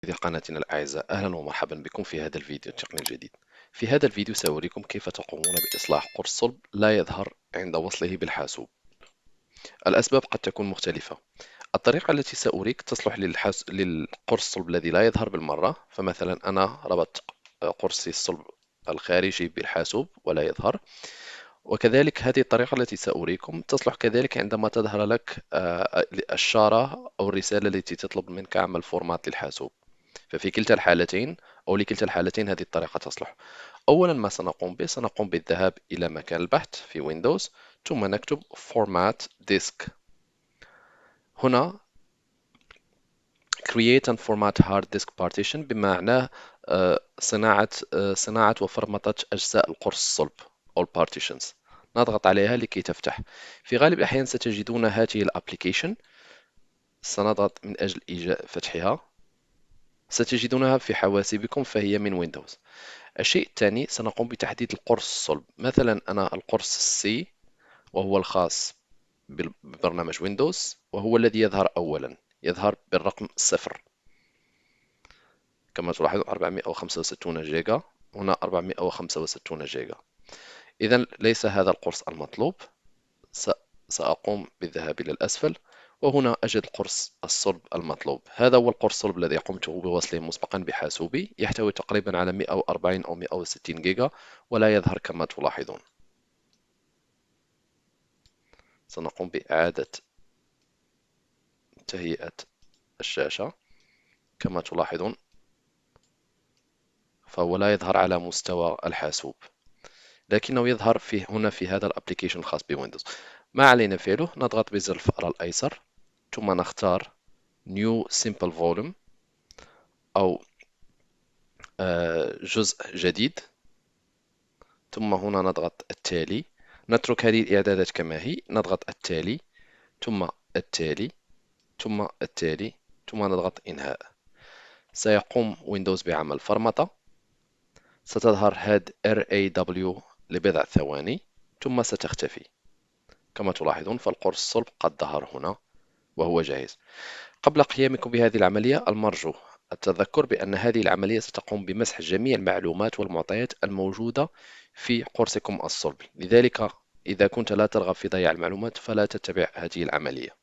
في قناتنا الأعزاء، أهلا ومرحبا بكم في هذا الفيديو التقني الجديد. في هذا الفيديو سأريكم كيف تقومون بإصلاح قرص صلب لا يظهر عند وصله بالحاسوب. الأسباب قد تكون مختلفة. الطريقة التي سأريك تصلح للقرص الصلب الذي لا يظهر بالمرة، فمثلا أنا ربطت قرصي الصلب الخارجي بالحاسوب ولا يظهر. وكذلك هذه الطريقة التي سأريكم تصلح كذلك عندما تظهر لك الشارة أو الرسالة التي تطلب منك عمل فورمات للحاسوب. ففي كلتا الحالتين أو لكلتا الحالتين هذه الطريقة تصلح. أولا ما سنقوم به، سنقوم بالذهاب إلى مكان البحث في ويندوز، ثم نكتب Format Disk. هنا Create and Format Hard Disk Partition بمعنى صناعة وفرمطة أجزاء القرص الصلب أو Partitions. نضغط عليها لكي تفتح. في غالب الأحيان ستجدون هذه الابليكيشن، سنضغط من أجل فتحها. ستجدونها في حواسيبكم فهي من ويندوز. الشيء الثاني سنقوم بتحديد القرص الصلب. مثلا أنا القرص السي وهو الخاص ببرنامج ويندوز وهو الذي يظهر أولا، يظهر بالرقم 0. كما تلاحظون 465 جيجا، هنا 465 جيجا. إذا ليس هذا القرص المطلوب. سأقوم بالذهاب إلى الأسفل وهنا أجد القرص الصلب المطلوب. هذا هو القرص الصلب الذي قمت بوصله مسبقا بحاسوبي، يحتوي تقريبا على 140 أو 160 جيجا ولا يظهر كما تلاحظون. سنقوم بإعادة تهيئة الشاشة. كما تلاحظون فهو لا يظهر على مستوى الحاسوب، لكنه يظهر هنا في هذا الابليكيشن الخاص بويندوز. ما علينا فعله، نضغط بزر الفأرة الأيسر ثم نختار New Simple Volume أو جزء جديد، ثم هنا نضغط التالي. نترك هذه الإعدادات كما هي، نضغط التالي ثم التالي ثم التالي ثم نضغط إنهاء. سيقوم ويندوز بعمل فرمطة. ستظهر هاد RAW لبضع ثواني ثم ستختفي. كما تلاحظون فالقرص الصلب قد ظهر هنا وهو جاهز. قبل قيامكم بهذه العملية المرجو التذكر بأن هذه العملية ستقوم بمسح جميع المعلومات والمعطيات الموجودة في قرصكم الصلب، لذلك إذا كنت لا ترغب في ضياع المعلومات فلا تتبع هذه العملية.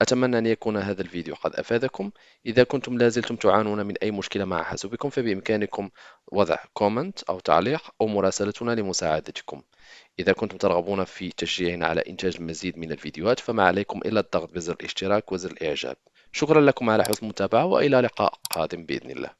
أتمنى أن يكون هذا الفيديو قد أفادكم. إذا كنتم لازلتم تعانون من أي مشكلة مع حاسوبكم فبإمكانكم وضع كومنت أو تعليق أو مراسلتنا لمساعدتكم. إذا كنتم ترغبون في تشجيعنا على إنتاج المزيد من الفيديوهات فما عليكم إلا الضغط بزر الاشتراك وزر الإعجاب. شكرا لكم على حسن المتابعة وإلى لقاء قادم بإذن الله.